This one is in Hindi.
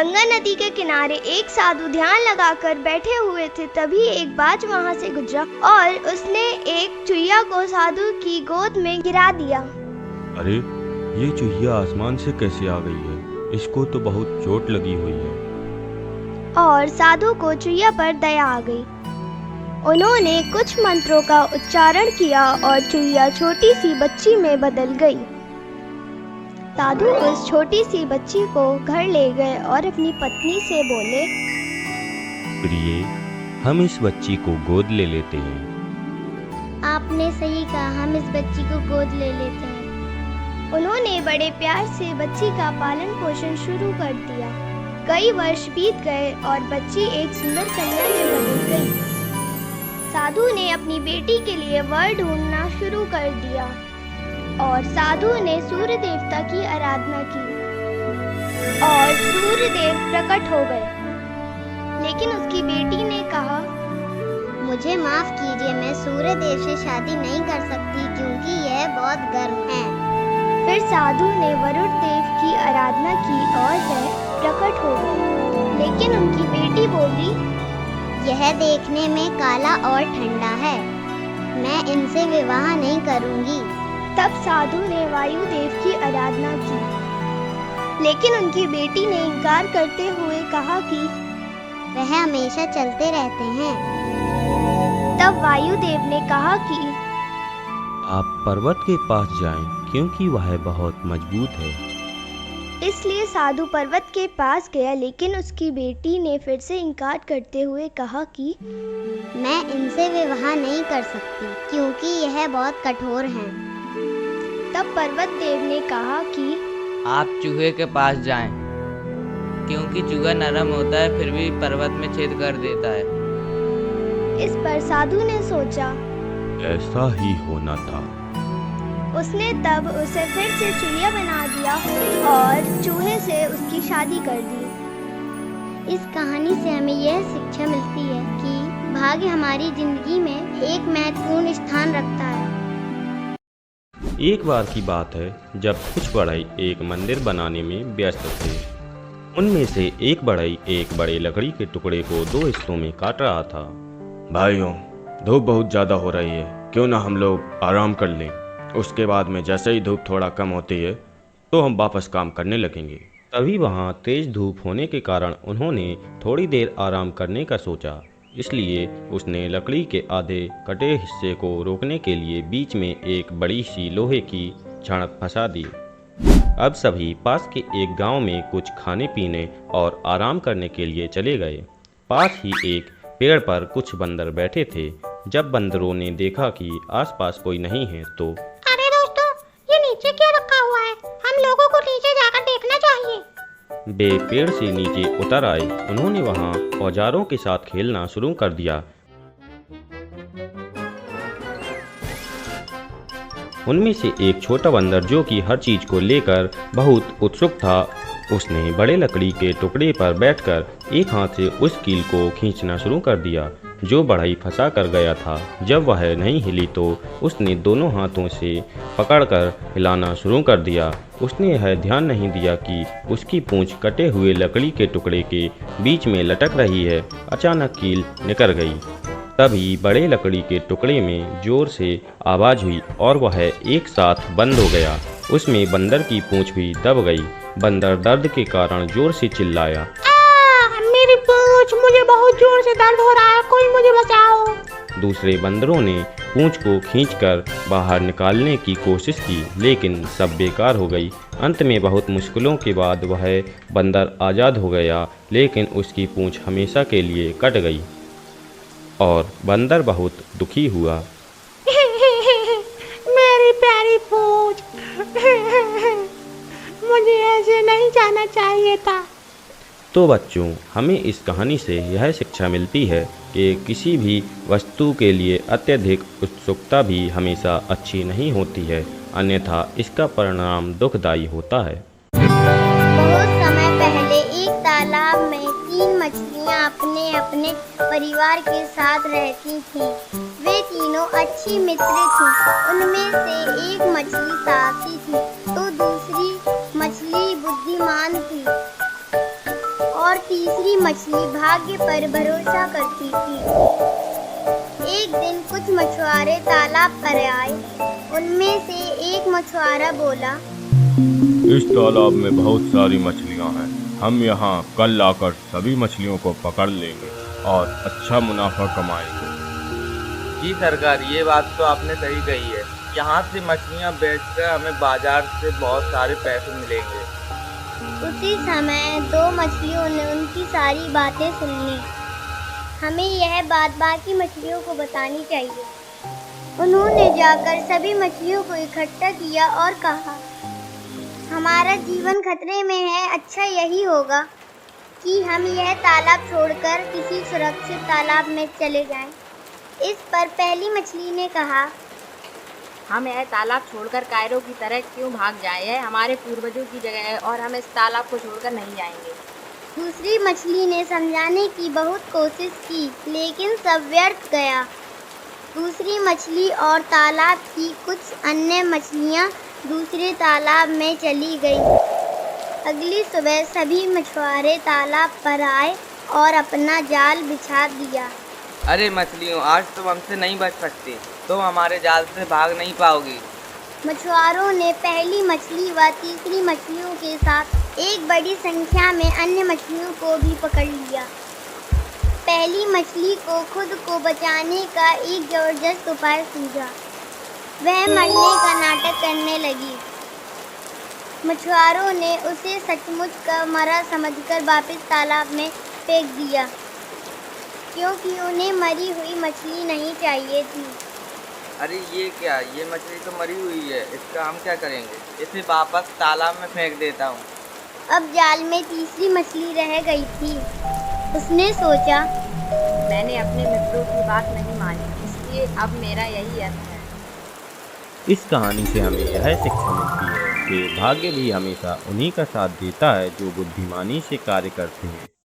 गंगा नदी के किनारे एक साधु ध्यान लगाकर बैठे हुए थे। तभी एक बाज वहां से गुजरा और उसने एक चुहिया को साधु की गोद में गिरा दिया। अरे, ये चुहिया आसमान से कैसे आ गई है? इसको तो बहुत चोट लगी हुई है। और साधु को चुहिया पर दया आ गई। उन्होंने कुछ मंत्रों का उच्चारण किया और चुहिया छोटी सी बच्ची में बदल गई। साधु उस छोटी सी बच्ची को घर ले गए और अपनी पत्नी से बोले, प्रिय, हम इस बच्ची को गोद ले लेते हैं। आपने सही कहा, हम इस बच्ची को गोद ले लेते हैं। उन्होंने बड़े प्यार से बच्ची का पालन पोषण शुरू कर दिया। कई वर्ष बीत गए और बच्ची एक सुंदर कन्या में बदल गई। साधु ने अपनी बेटी के लिए वर ढूंढना शुरू कर दिया और साधु ने सूर्य देवता की आराधना की और सूर्य देव प्रकट हो गए। लेकिन उसकी बेटी ने कहा, मुझे माफ कीजिए, मैं सूर्य देव से शादी नहीं कर सकती क्योंकि यह बहुत गर्म है। फिर साधु ने वरुण देव की आराधना की और वह प्रकट हो गए। लेकिन उनकी बेटी बोली, यह देखने में काला और ठंडा है, मैं इनसे विवाह नहीं करूंगी। तब साधु ने वायु देव की आराधना की। लेकिन उनकी बेटी ने इनकार करते हुए कहा कि वह हमेशा चलते रहते हैं। तब वायु देव ने कहा कि आप पर्वत के पास जाएं, क्योंकि वह बहुत मजबूत है। इसलिए साधु पर्वत के पास गया। लेकिन उसकी बेटी ने फिर से इनकार करते हुए कहा कि मैं इनसे विवाह नहीं कर सकती क्योंकि यह बहुत कठोर हैं। तब पर्वत देव ने कहा कि आप चूहे के पास जाएं, क्योंकि चूहा नरम होता है फिर भी पर्वत में छेद कर देता है। इस पर साधु ने सोचा, ऐसा ही होना था। उसने तब उसे फिर से चुहिया बना दिया और चूहे से उसकी शादी कर दी। इस कहानी से हमें यह शिक्षा मिलती है कि भाग्य हमारी जिंदगी में एक महत्वपूर्ण स्थान रखता है। एक बार की बात है जब कुछ बढ़ई एक मंदिर बनाने में व्यस्त थे। उनमें से एक बढ़ई एक बड़े लकड़ी के टुकड़े को 2 हिस्सों में काट रहा था। भाइयों, धूप बहुत ज़्यादा हो रही है, क्यों ना हम लोग आराम कर लें। उसके बाद में जैसे ही धूप थोड़ा कम होती है तो हम वापस काम करने लगेंगे। तभी वहाँ तेज धूप होने के कारण उन्होंने थोड़ी देर आराम करने का सोचा। इसलिए उसने लकड़ी के आधे कटे हिस्से को रोकने के लिए बीच में एक बड़ी सी लोहे की छड़ फंसा दी। अब सभी पास के एक गांव में कुछ खाने पीने और आराम करने के लिए चले गए। पास ही एक पेड़ पर कुछ बंदर बैठे थे। जब बंदरों ने देखा कि आसपास कोई नहीं है तो अरे दोस्तों, ये नीचे क्या रखा हुआ है? हम लोगों को नीचे जाकर देखना चाहिए। वे पेड़ से नीचे उतर आए। उन्होंने वहां औजारों के साथ खेलना शुरू कर दिया। उनमें से एक छोटा बंदर, जो कि हर चीज को लेकर बहुत उत्सुक था, उसने बड़े लकड़ी के टुकड़े पर बैठकर एक हाथ से उस कील को खींचना शुरू कर दिया जो बढ़ई फंसा कर गया था। जब वह नहीं हिली तो उसने दोनों हाथों से पकड़कर हिलाना शुरू कर दिया। उसने यह ध्यान नहीं दिया कि उसकी पूंछ कटे हुए लकड़ी के टुकड़े के बीच में लटक रही है। अचानक कील निकल गई। तभी बड़े लकड़ी के टुकड़े में जोर से आवाज़ हुई और वह एक साथ बंद हो गया। उसमें बंदर की पूंछ भी दब गई। बंदर दर्द के कारण जोर से चिल्लाया, मेरी पूंछ, मुझे बहुत जोर से दर्द हो रहा है, कोई मुझे बचाओ। दूसरे बंदरों ने पूंछ को खींचकर बाहर निकालने की कोशिश की, लेकिन सब बेकार हो गई। अंत में बहुत मुश्किलों के बाद वह बंदर आज़ाद हो गया, लेकिन उसकी पूंछ हमेशा के लिए कट गई और बंदर बहुत दुखी हुआ। मेरी प्यारी पूंछ, मुझे ऐसे नहीं जाना चाहिए था। तो बच्चों, हमें इस कहानी से यह शिक्षा मिलती है कि किसी भी वस्तु के लिए अत्यधिक उत्सुकता भी हमेशा अच्छी नहीं होती है, अन्यथा इसका परिणाम दुखदायी होता है। बहुत समय पहले एक तालाब में 3 मछलियाँ अपने अपने परिवार के साथ रहती थीं। वे तीनों अच्छी मित्र थीं। उनमें से एक मछली साहसी थी तो दूसरी मछली बुद्धिमान थी तीसरी मछली भाग्य पर भरोसा करती थी। एक दिन कुछ मछुआरे तालाब पर आए। उनमें से एक मछुआरा बोला, इस तालाब में बहुत सारी मछलियां हैं। हम यहाँ कल आकर सभी मछलियों को पकड़ लेंगे और अच्छा मुनाफा कमाएंगे। जी सरकार, ये बात तो आपने सही कही है। यहाँ से मछलियाँ बेचकर हमें बाजार से बहुत सारे पैसे मिलेंगे। उसी समय दो मछलियों ने उनकी सारी बातें सुन ली। हमें यह बात बाकी मछलियों को बतानी चाहिए। उन्होंने जाकर सभी मछलियों को इकट्ठा किया और कहा, हमारा जीवन खतरे में है। अच्छा यही होगा कि हम यह तालाब छोड़कर किसी सुरक्षित तालाब में चले जाएं। इस पर पहली मछली ने कहा, हम यह तालाब छोड़कर कायरो की तरह क्यों भाग जाए? यह हमारे पूर्वजों की जगह है और हम इस तालाब को छोड़कर नहीं जाएंगे। दूसरी मछली ने समझाने की बहुत कोशिश की, लेकिन सब व्यर्थ गया। दूसरी मछली और तालाब की कुछ अन्य मछलियाँ दूसरे तालाब में चली गईं। अगली सुबह सभी मछुआरे तालाब पर आए और अपना जाल बिछा दिया। अरे मछलियों, आज तुम हमसे नहीं बच सकती। तुम हमारे जाल से भाग नहीं पाओगी। मछुआरों ने पहली मछली व तीसरी मछलियों के साथ एक बड़ी संख्या में अन्य मछलियों को भी पकड़ लिया। पहली मछली को खुद को बचाने का एक जबरदस्त उपाय सूझा। वह मरने का नाटक करने लगी। मछुआरों ने उसे सचमुच का मरा समझकर वापस तालाब में फेंक दिया, क्योंकि उन्हें मरी हुई मछली नहीं चाहिए थी। अरे ये क्या, ये मछली तो मरी हुई है। इसका हम क्या करेंगे? इसे वापस तालाब में फेंक देता हूँ। अब जाल में तीसरी मछली रह गई थी। उसने सोचा, मैंने अपने मित्रों की बात नहीं मानी, इसलिए अब मेरा यही अंत है। इस कहानी से हमें यह शिक्षा मिलती है कि भाग्य भी हमेशा उन्हीं का साथ देता है जो बुद्धिमानी से कार्य करते हैं।